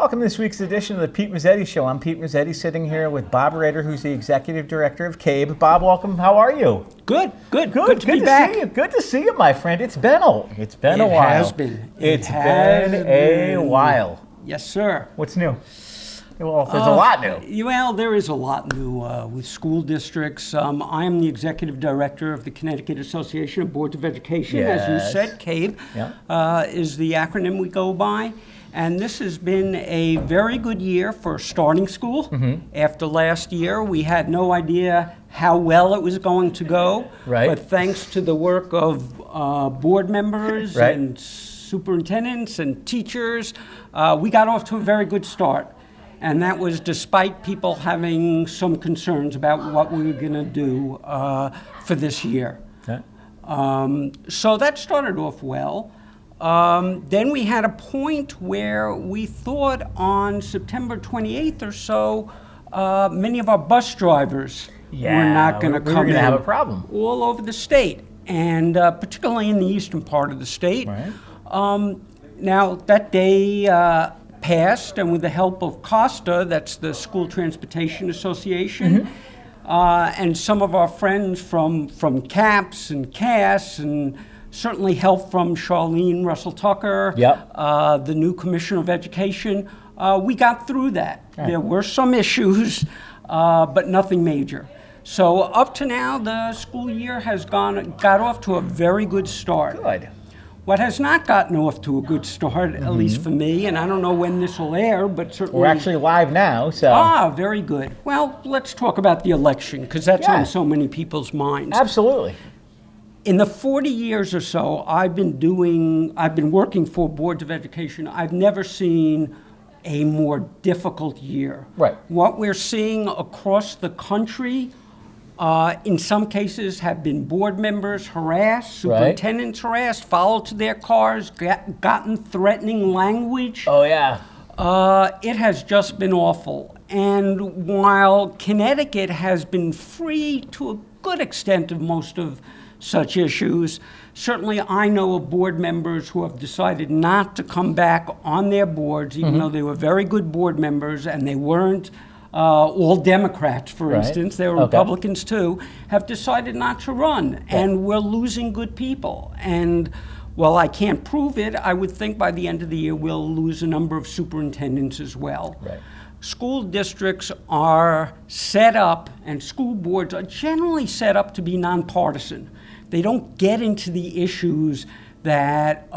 Welcome to this week's edition of the Pete Mezzetti Show. I'm Pete Mezzetti, sitting here with Bob Rader, who's the executive director of CABE. Bob, welcome. How are you? Good to be to back. See you. Good to see you, my friend. It's been a while. It has been. It's been a while. Yes, sir. What's new? Well, there's a lot new. Well, there is a lot new with school districts. I am the executive director of the Connecticut Association of Boards of Education. Yes. As you said, CABE is the acronym we go by. And this has been a very good year for starting school. Mm-hmm. After last year, we had no idea how well it was going to go. Right. But thanks to the work of board members right. and superintendents and teachers, we got off to a very good start. And that was despite people having some concerns about what we were going to do for this year. Okay. So that started off well. Then we had a point where we thought on September 28th or so, many of our bus drivers were not going to come in. We were going to have a problem. All over the state, and particularly in the eastern part of the state. Right. Now, that day passed, and with the help of COSTA, that's the School Transportation Association, and some of our friends from CAPS and CAS, and certainly help from Charlene Russell-Tucker, the new Commissioner of Education. We got through that. Right. There were some issues, but nothing major. So up to now, the school year has got off to a very good start. Good. What has not gotten off to a good start, at least for me, and I don't know when this will air, but certainly... We're actually live now, so... very good. Well, let's talk about the election, because that's on so many people's minds. Absolutely. In the 40 years or so I've been working for boards of education, I've never seen a more difficult year. Right. What we're seeing across the country, in some cases, have been board members harassed, superintendents harassed, followed to their cars, gotten threatening language. Oh, yeah. It has just been awful. And while Connecticut has been free to a good extent of most of such issues, certainly I know of board members who have decided not to come back on their boards, even though they were very good board members, and they weren't all Democrats, for instance, they were Republicans too, have decided not to run, and we're losing good people. And while I can't prove it, I would think by the end of the year we'll lose a number of superintendents as well. Right. School districts are set up, and school boards are generally set up to be nonpartisan. They don't get into the issues that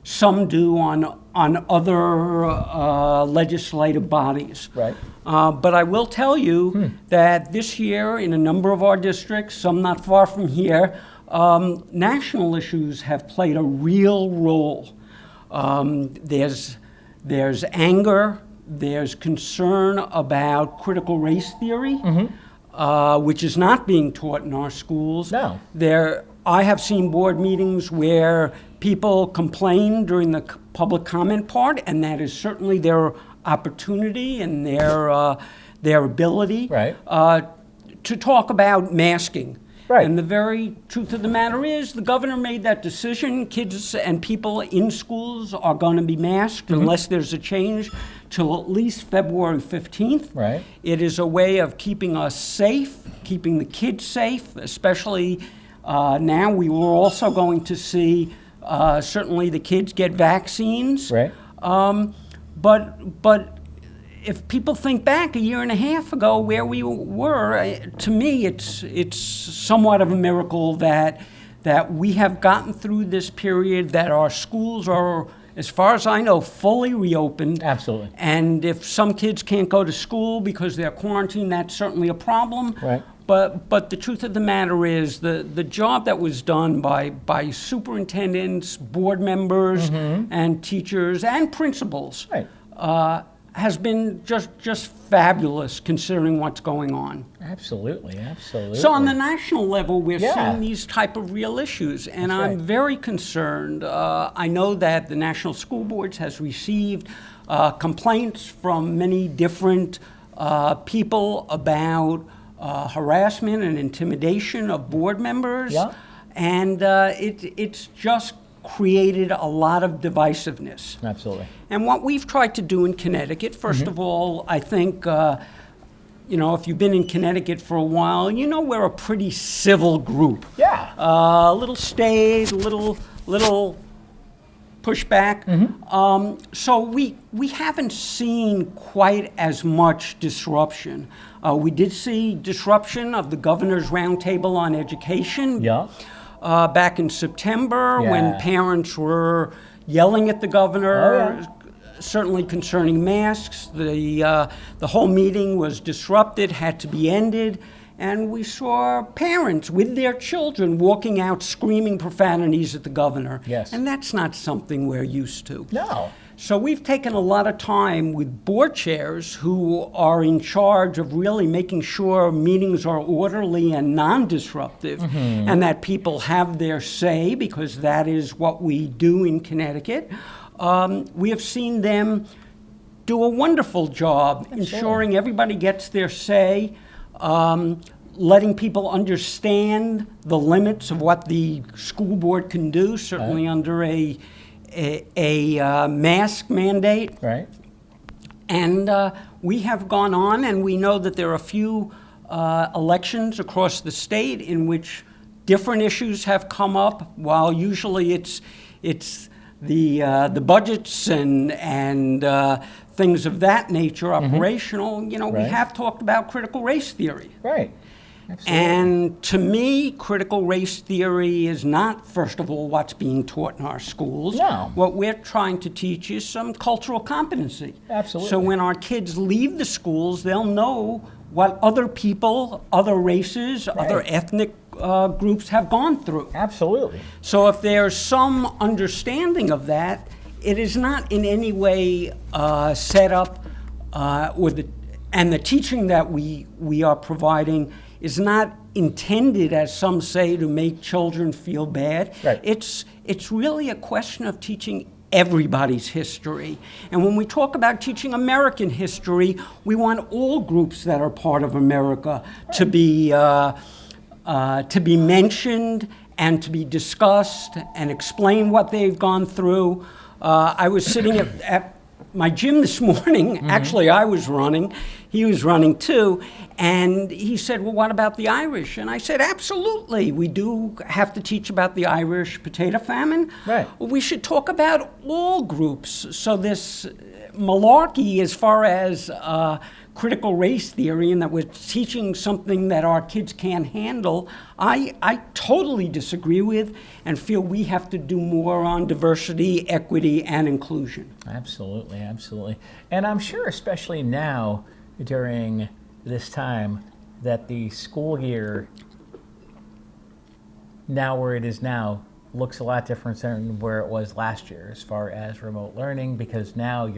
some do on other legislative bodies. Right. But I will tell you that this year, in a number of our districts, some not far from here, national issues have played a real role. There's anger. There's concern about critical race theory, which is not being taught in our schools. No. I have seen board meetings where people complain during the public comment part, and that is certainly their opportunity and their ability to talk about masking. Right. And the very truth of the matter is, the governor made that decision. Kids and people in schools are going to be masked unless there's a change till at least February 15th. Right. It is a way of keeping us safe, keeping the kids safe, especially now we were also going to see certainly the kids get vaccines. Right. But if people think back a year and a half ago where we were, to me it's somewhat of a miracle that we have gotten through this period, that our schools are, as far as I know, fully reopened. Absolutely. And if some kids can't go to school because they're quarantined, that's certainly a problem. Right. But the truth of the matter is the job that was done by superintendents, board members, and teachers and principals has been just fabulous considering what's going on. Absolutely. So on the national level, we're seeing these type of real issues, and That's I'm very concerned. I know that the National School Boards has received complaints from many different people about harassment and intimidation of board members, and it's just created a lot of divisiveness. Absolutely. And what we've tried to do in Connecticut, first of all, I think, if you've been in Connecticut for a while, we're a pretty civil group. Yeah. A little staid, little pushback. So we haven't seen quite as much disruption. We did see disruption of the governor's roundtable on education. Yeah. Back in September, Yeah. when parents were yelling at the governor, Oh, certainly concerning masks. The whole meeting was disrupted, had to be ended, and we saw parents with their children walking out screaming profanities at the governor. Yes. And that's not something we're used to. No. So we've taken a lot of time with board chairs who are in charge of really making sure meetings are orderly and non-disruptive, and that people have their say, because that is what we do in Connecticut. We have seen them do a wonderful job ensuring everybody gets their say, letting people understand the limits of what the school board can do, certainly under a mask mandate. Right. And we have gone on, and we know that there are a few elections across the state in which different issues have come up. While usually it's the budgets and things of that nature, operational. We Right. have talked about critical race theory. Right. Absolutely. And to me, critical race theory is not, first of all, what's being taught in our schools. No. What we're trying to teach is some cultural competency. Absolutely. So when our kids leave the schools, they'll know what other people, other races, other ethnic groups have gone through. Absolutely. So if there's some understanding of that, it is not in any way set up and the teaching that we are providing is not intended, as some say, to make children feel bad. Right. It's really a question of teaching everybody's history. And when we talk about teaching American history, we want all groups that are part of America to be mentioned and to be discussed and explain what they've gone through. I was sitting at my gym this morning. Actually, I was running. He was running too. And he said, well, what about the Irish? And I said, absolutely. We do have to teach about the Irish potato famine. Right. We should talk about all groups. So this malarkey as far as critical race theory and that we're teaching something that our kids can't handle, I totally disagree with and feel we have to do more on diversity, equity, and inclusion. Absolutely, absolutely. And I'm sure, especially now, during this time, that the school year, now where it is now, looks a lot different than where it was last year as far as remote learning, because now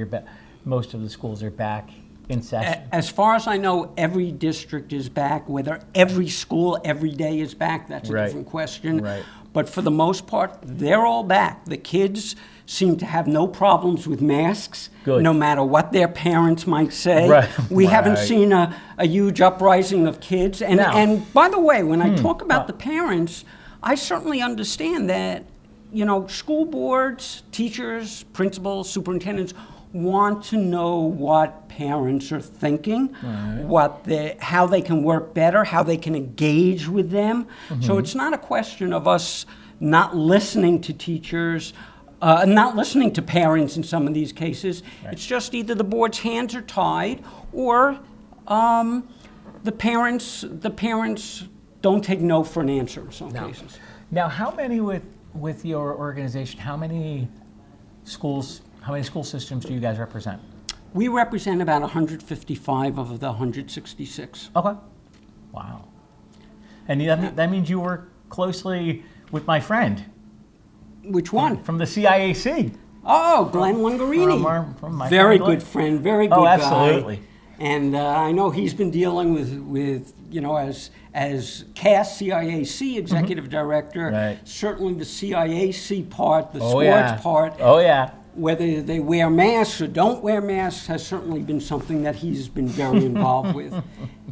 most of the schools are back in session. As far as I know, every district is back. Whether every school every day is back, that's a different question. Right. But for the most part, they're all back. The kids seem to have no problems with masks, Good. no matter what their parents might say. Right. We haven't Right. seen a huge uprising of kids. And, No. and by the way, when I talk about the parents, I certainly understand that, school boards, teachers, principals, superintendents want to know what parents are thinking, how they can work better, how they can engage with them. So it's not a question of us not listening to teachers, not listening to parents in some of these cases. Right. It's just either the board's hands are tied or the parents don't take no for an answer in some cases. Now, how many with your organization, how many school systems do you guys represent? We represent about 155 of the 166. Okay. Wow. And that means you work closely with my friend. Which one? From the CIAC. Oh, Glenn Lungarini. From my very friend Glenn. good friend, very good guy. Absolutely. And I know he's been dealing with as CAS, CIAC Executive Director, Right. certainly the CIAC part, the Oh, sports yeah. part. Oh, yeah. Whether they wear masks or don't wear masks has certainly been something that he's been very involved with.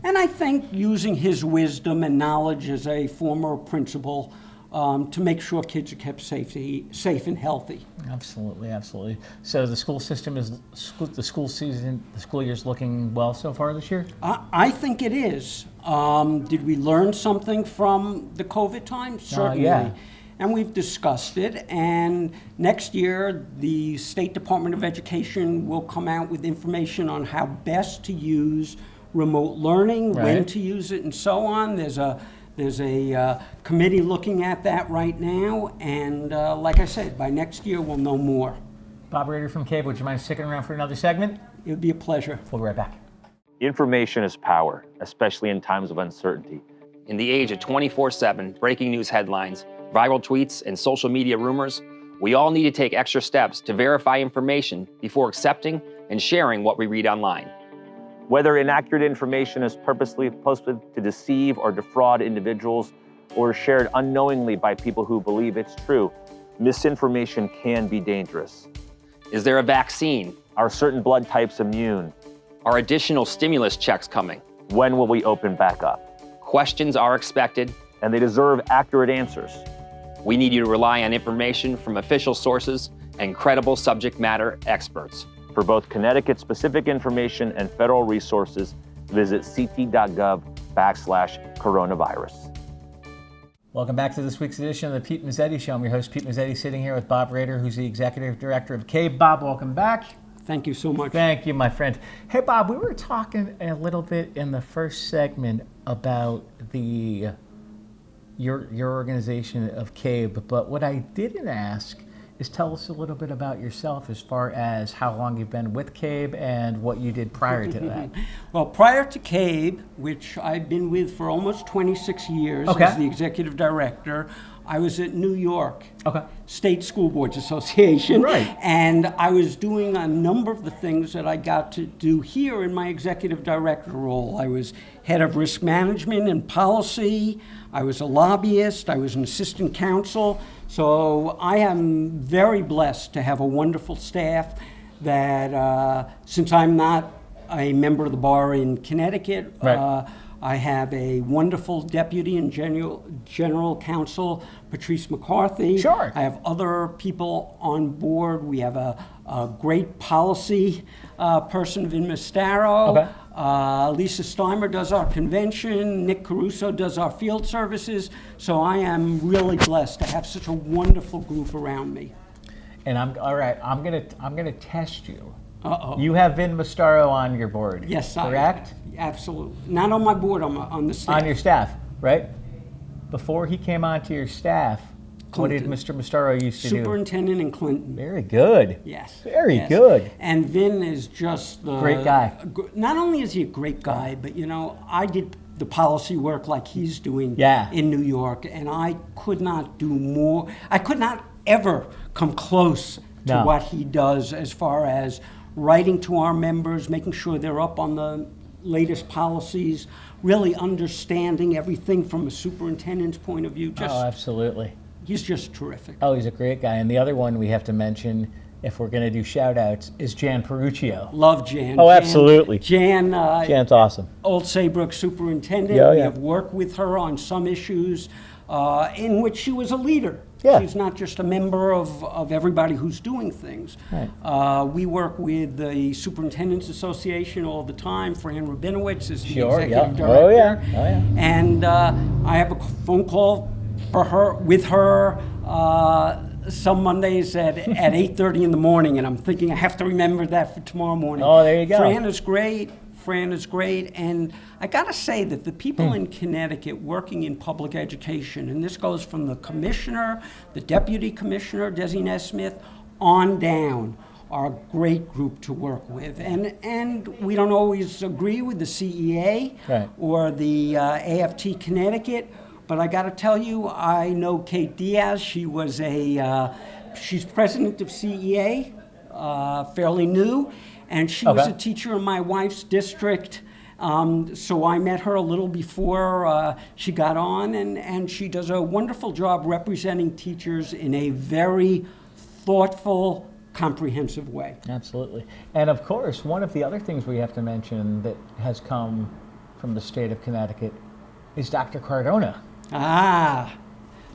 And I think using his wisdom and knowledge as a former principal to make sure kids are kept safe and healthy. Absolutely, absolutely. So the school system the school year's looking well so far this year? I think it is. Did we learn something from the COVID time? Certainly. Yeah. And we've discussed it. And next year, the State Department of Education will come out with information on how best to use remote learning, right, when to use it, and so on. There's a committee looking at that right now. And like I said, by next year, we'll know more. Bob Rader from CABE, would you mind sticking around for another segment? It would be a pleasure. We'll be right back. Information is power, especially in times of uncertainty. In the age of 24/7 breaking news headlines, viral tweets, and social media rumors, we all need to take extra steps to verify information before accepting and sharing what we read online. Whether inaccurate information is purposely posted to deceive or defraud individuals or shared unknowingly by people who believe it's true, misinformation can be dangerous. Is there a vaccine? Are certain blood types immune? Are additional stimulus checks coming? When will we open back up? Questions are expected, and they deserve accurate answers. We need you to rely on information from official sources and credible subject matter experts. For both Connecticut-specific information and federal resources, visit ct.gov/coronavirus. Welcome back to this week's edition of the Pete Mezzetti Show. I'm your host, Pete Mezzetti, sitting here with Bob Rader, who's the Executive Director of CABE. Bob, welcome back. Thank you so much. Thank you, my friend. Hey, Bob, we were talking a little bit in the first segment about your organization of CABE, but what I didn't ask is tell us a little bit about yourself as far as how long you've been with CABE and what you did prior to that. Well, prior to CABE, which I've been with for almost 26 years as the executive director, I was at New York State School Boards Association, right, and I was doing a number of the things that I got to do here in my executive director role. I was head of risk management and policy. I was a lobbyist. I was an assistant counsel. So I am very blessed to have a wonderful staff that, since I'm not a member of the bar in Connecticut, right, I have a wonderful deputy and general counsel, Patrice McCarthy. Sure. I have other people on board. We have a great policy person, Vin Mastaro. Lisa Steimer does our convention. Nick Caruso does our field services. So I am really blessed to have such a wonderful group around me. And I'm gonna test you. Uh-oh. You have Vin Mastaro on your board. Yes, correct? Absolutely. Not on my board, on the staff. On your staff, right? Before he came onto your staff, Clinton. what did Mr. Mastaro used to do? Superintendent in Clinton. Very good. Yes. Very good. And Vin is just the great guy. Not only is he a great guy, but I did the policy work like he's doing in New York, and I could not do more. I could not ever come close to what he does as far as writing to our members, making sure they're up on the latest policies, really understanding everything from a superintendent's point of view. Absolutely. He's just terrific. Oh, he's a great guy. And the other one we have to mention, if we're going to do shout-outs, is Jan Peruccio. Love Jan. Oh, absolutely. Jan's awesome. Old Saybrook superintendent. Yeah, we have worked with her on some issues in which she was a leader. Yeah. She's not just a member of everybody who's doing things. Right. We work with the Superintendents Association all the time. Fran Rabinowitz is the executive director. Oh, yeah. And I have a phone call with her some Mondays at 8:30 in the morning, and I'm thinking I have to remember that for tomorrow morning. Oh, there you go. Fran is great, and I gotta say that the people in Connecticut working in public education, and this goes from the commissioner, the deputy commissioner, Desi Nesmith, on down, are a great group to work with. And we don't always agree with the CEA or the AFT Connecticut, but I got to tell you, I know Kate Diaz. She was she's president of CEA, fairly new, and she was a teacher in my wife's district. So I met her a little before she got on, and she does a wonderful job representing teachers in a very thoughtful, comprehensive way. Absolutely. And of course, one of the other things we have to mention that has come from the state of Connecticut is Dr. Cardona.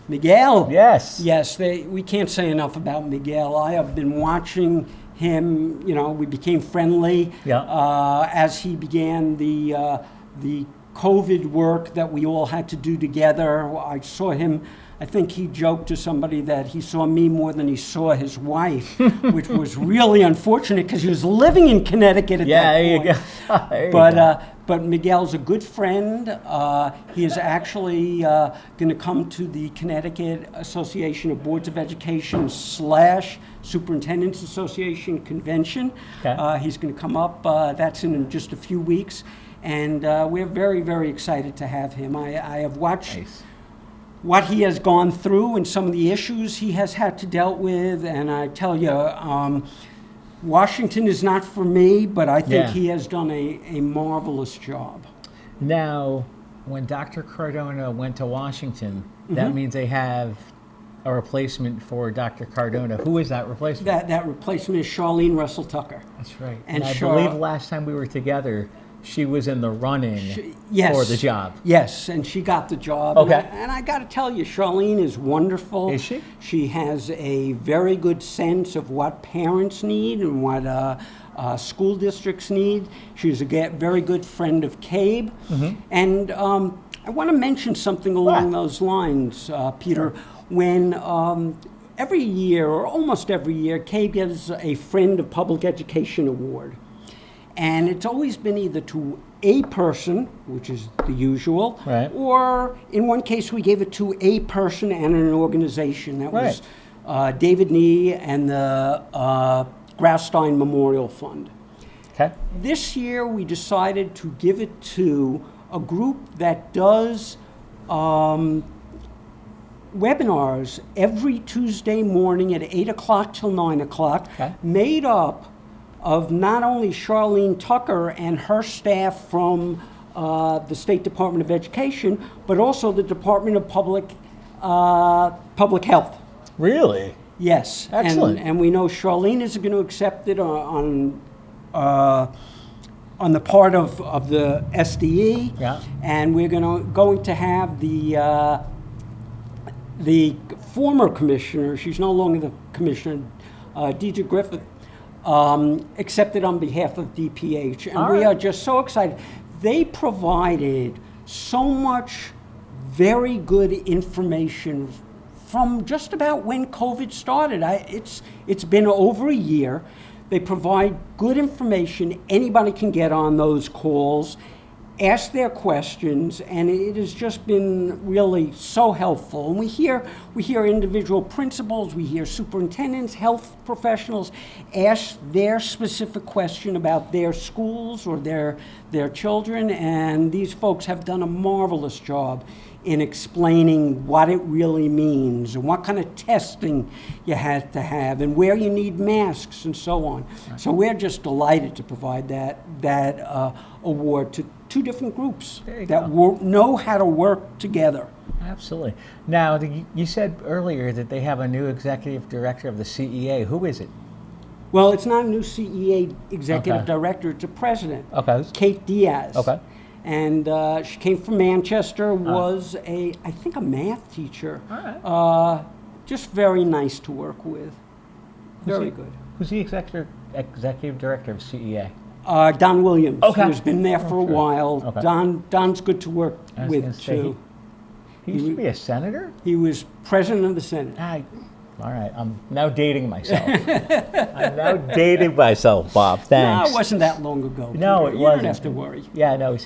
Miguel. Yes. Yes, we can't say enough about Miguel. I have been watching him, we became friendly as he began the COVID work that we all had to do together. I saw him, I think he joked to somebody that he saw me more than he saw his wife, which was really unfortunate because he was living in Connecticut at that point. There you go. But Miguel's a good friend. He is actually going to come to the Connecticut Association of Boards of Education / Superintendents Association convention. Okay. He's going to come up. That's in just a few weeks. And we're very, very excited to have him. I have watched what he has gone through and some of the issues he has had to deal with. And I tell you, Washington is not for me, but I think he has done a marvelous job. Now, when Dr. Cardona went to Washington, that means they have a replacement for Dr. Cardona. Who is that replacement? That replacement is Charlene Russell Tucker. That's right. And I believe last time we were together, she was in the running for the job. Yes, and she got the job. Okay. And I got to tell you, Charlene is wonderful. Is she? She has a very good sense of what parents need and what school districts need. She's a very good friend of Cabe. And I want to mention something along those lines, Peter. When every year, or almost every year, Cabe gives a Friend of Public Education award. And it's always been either to a person, which is the usual, or in one case we gave it to a person and an organization. That was David Nee and the Grasstein Memorial Fund. Okay. This year we decided to give it to a group that does webinars every Tuesday morning at 8 o'clock till 9 o'clock, made up of not only Charlene Tucker and her staff from the State Department of Education, but also the Department of Public Health. Really? Yes. Excellent. And we know Charlene is going to accept it on the part of the SDE. Yeah. And we're going to have the former commissioner, she's no longer the commissioner, Deidre Griffith, accepted on behalf of DPH. And we are just so excited. They provided so much very good information from just about when COVID started. It's been over a year. They provide good information. Anybody can get on those calls, ask their questions, and it has just been really so helpful. And we hear individual principals, we hear superintendents, health professionals ask their specific question about their schools or their children, and these folks have done a marvelous job in explaining what it really means and what kind of testing you have to have and where you need masks and so on. Right. So we're just delighted to provide that award to two different groups that know how to work together. Absolutely. Now, you said earlier that they have a new executive director of the CEA. Who is it? Well, it's not a new CEA executive director, it's a president. Okay. Kate Diaz. Okay. And she came from Manchester, was I think a math teacher. All right. Just very nice to work with. Very good. Who's the executive director of CEA? Don Williams, okay. who's been there for a while. Okay. Don's good to work with, too. He used to be a senator? He was president of the Senate. All right, I'm now dating myself. I'm now dating myself, Bob. Thanks. No, it wasn't that long ago. Peter. No, it wasn't. You don't have to worry. Yeah, no, he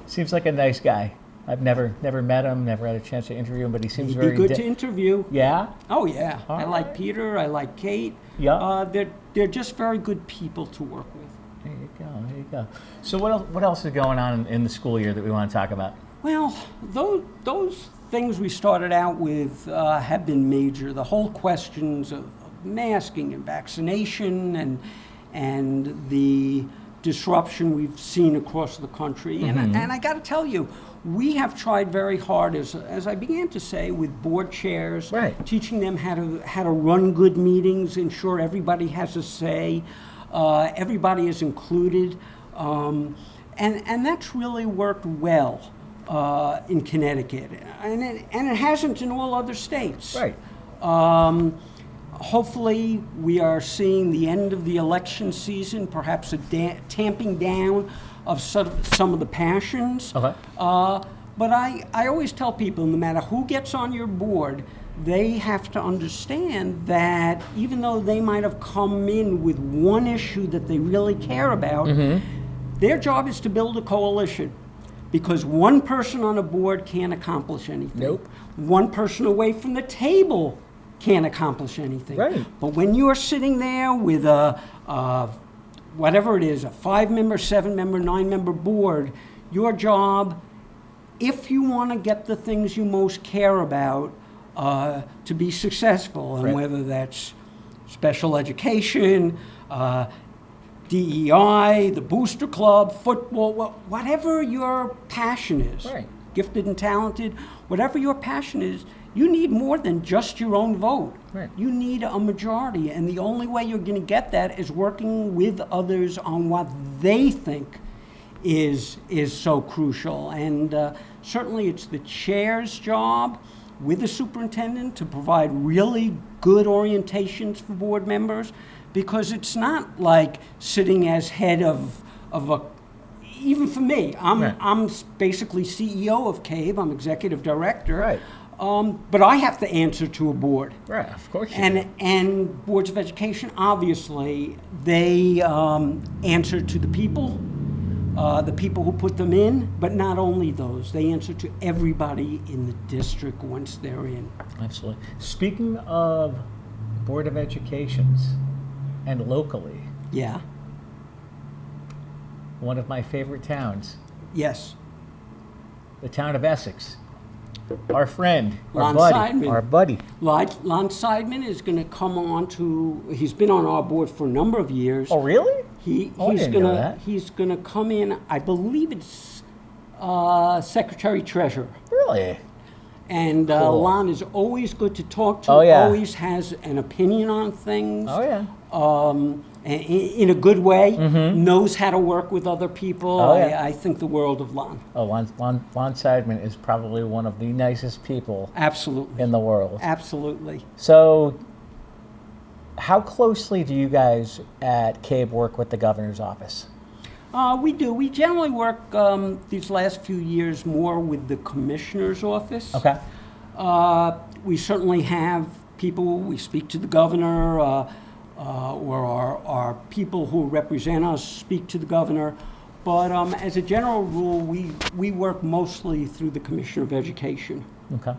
seems like a nice guy. I've never met him, never had a chance to interview him, but he seems He'd very be good to interview. Yeah? Oh yeah. All I right. like Peter. I like Kate. Yeah. They're just very good people to work with. There you go. So what else is going on in the school year that we want to talk about? Well, those things we started out with have been major. The whole questions of masking and vaccination and the disruption we've seen across the country. Mm-hmm. And I got to tell you, we have tried very hard, as I began to say, with board chairs, teaching them how to run good meetings, ensure everybody has a say, everybody is included, and that's really worked well. in Connecticut, and it hasn't in all other states. Right. Hopefully, we are seeing the end of the election season, perhaps a tamping down of some of the passions. Okay. But I always tell people, no matter who gets on your board, they have to understand that even though they might have come in with one issue that they really care about, their job is to build a coalition. Because one person on a board can't accomplish anything. Nope. One person away from the table can't accomplish anything. Right. But when you are sitting there with whatever it is, a 5-member, 7-member, 9-member board, your job, if you want to get the things you most care about to be successful, and Right. whether that's special education, DEI, the Booster Club, football, whatever your passion is, Right. gifted and talented, whatever your passion is, you need more than just your own vote. Right. You need a majority, and the only way you're going to get that is working with others on what they think is so crucial. And certainly it's the chair's job with the superintendent to provide really good orientations for board members, because it's not like sitting as head of a, even for me, Right. I'm basically CEO of CABE, I'm executive director. Right. But I have to answer to a board. Right, of course you do. And boards of education, obviously, they answer to the people who put them in, but not only those. They answer to everybody in the district once they're in. Absolutely. Speaking of Board of Educations and locally, Yeah, one of my favorite towns, yes. the town of Essex. Our friend, Lon our buddy. Lon Seidman is going to come on he's been on our board for a number of years. Oh, really? I He's didn't know that. He's gonna come in, I believe it's Secretary Treasurer. Really? And Cool. Lon is always good to talk to, Oh, yeah. always has an opinion on things. Oh, yeah. In a good way, knows how to work with other people. Oh, yeah. I think the world of Lon. Oh, Lon Seidman is probably one of the nicest people Absolutely. in the world. Absolutely. So, how closely do you guys at CABE work with the governor's office? We do. We generally work these last few years more with the commissioner's office. Okay. We certainly have people, we speak to the governor, or our people who represent us speak to the governor. But as a general rule, we work mostly through the Commissioner of Education. Okay.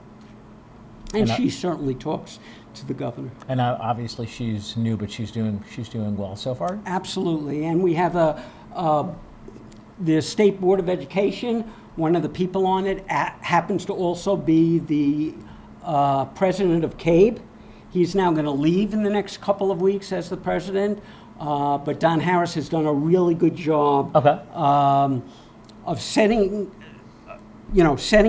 And And she certainly talks to the governor. And obviously she's new, but she's doing well so far. Absolutely. And we have the State Board of Education. One of the people on it happens to also be the president of CABE. He's now going to leave in the next couple of weeks as the president. But Don Harris has done a really good job Okay. of setting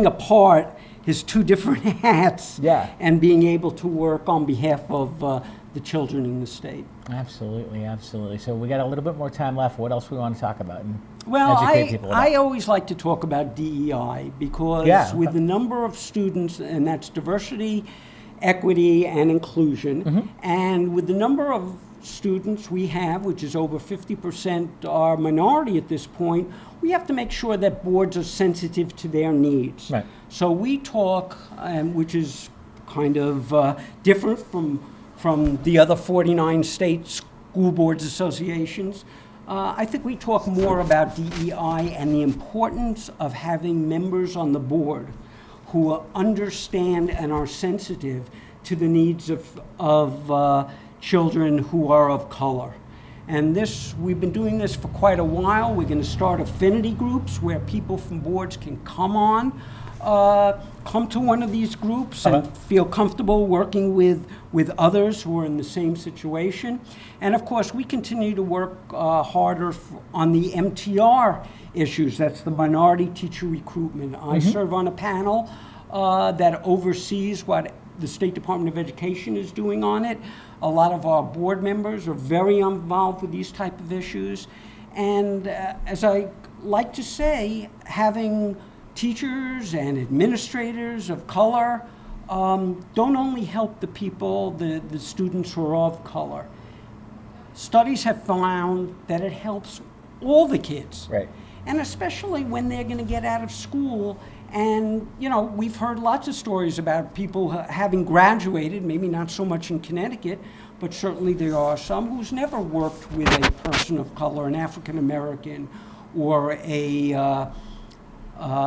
apart his two different hats, Yeah. and being able to work on behalf of the children in the state. Absolutely, absolutely. So we got a little bit more time left. What else we want to talk about and Well, educate people about? I always like to talk about DEI because Yeah, with okay. the number of students, and that's diversity, equity, and inclusion, Mm-hmm. and with the number of students we have, which is over 50% are minority at this point, we have to make sure that boards are sensitive to their needs. Right. So we talk, which is kind of different from the other 49 state school boards associations. I think we talk more about DEI and the importance of having members on the board who understand and are sensitive to the needs of children who are of color. And we've been doing this for quite a while. We're going to start affinity groups where people from boards can come to one of these groups and feel comfortable working with others who are in the same situation. And of course, we continue to work harder on the MTR issues. That's the minority teacher recruitment. I serve on a panel that oversees what the State Department of Education is doing on it. A lot of our board members are very involved with these type of issues. And as I like to say, having teachers and administrators of color don't only help the people, the students who are of color. Studies have found that it helps all the kids. Right. And especially when they're going to get out of school. And, you know, we've heard lots of stories about people having graduated, maybe not so much in Connecticut, but certainly there are some who's never worked with a person of color, an African American, or a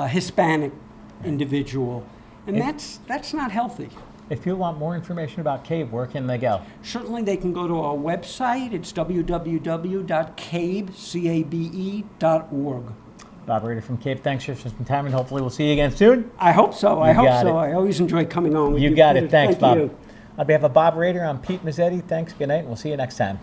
Hispanic individual. And that's not healthy. If you want more information about CABE, where can they go? Certainly they can go to our website. It's www.cabe.org. Bob Rader from CABE, thanks for some time, and hopefully we'll see you again soon. I hope so. I hope got so. it. I always enjoy coming on with you. You got it. Thanks, Thank Bob. you. On behalf of Bob Rader, I'm Pete Mezzetti. Thanks, good night, and we'll see you next time.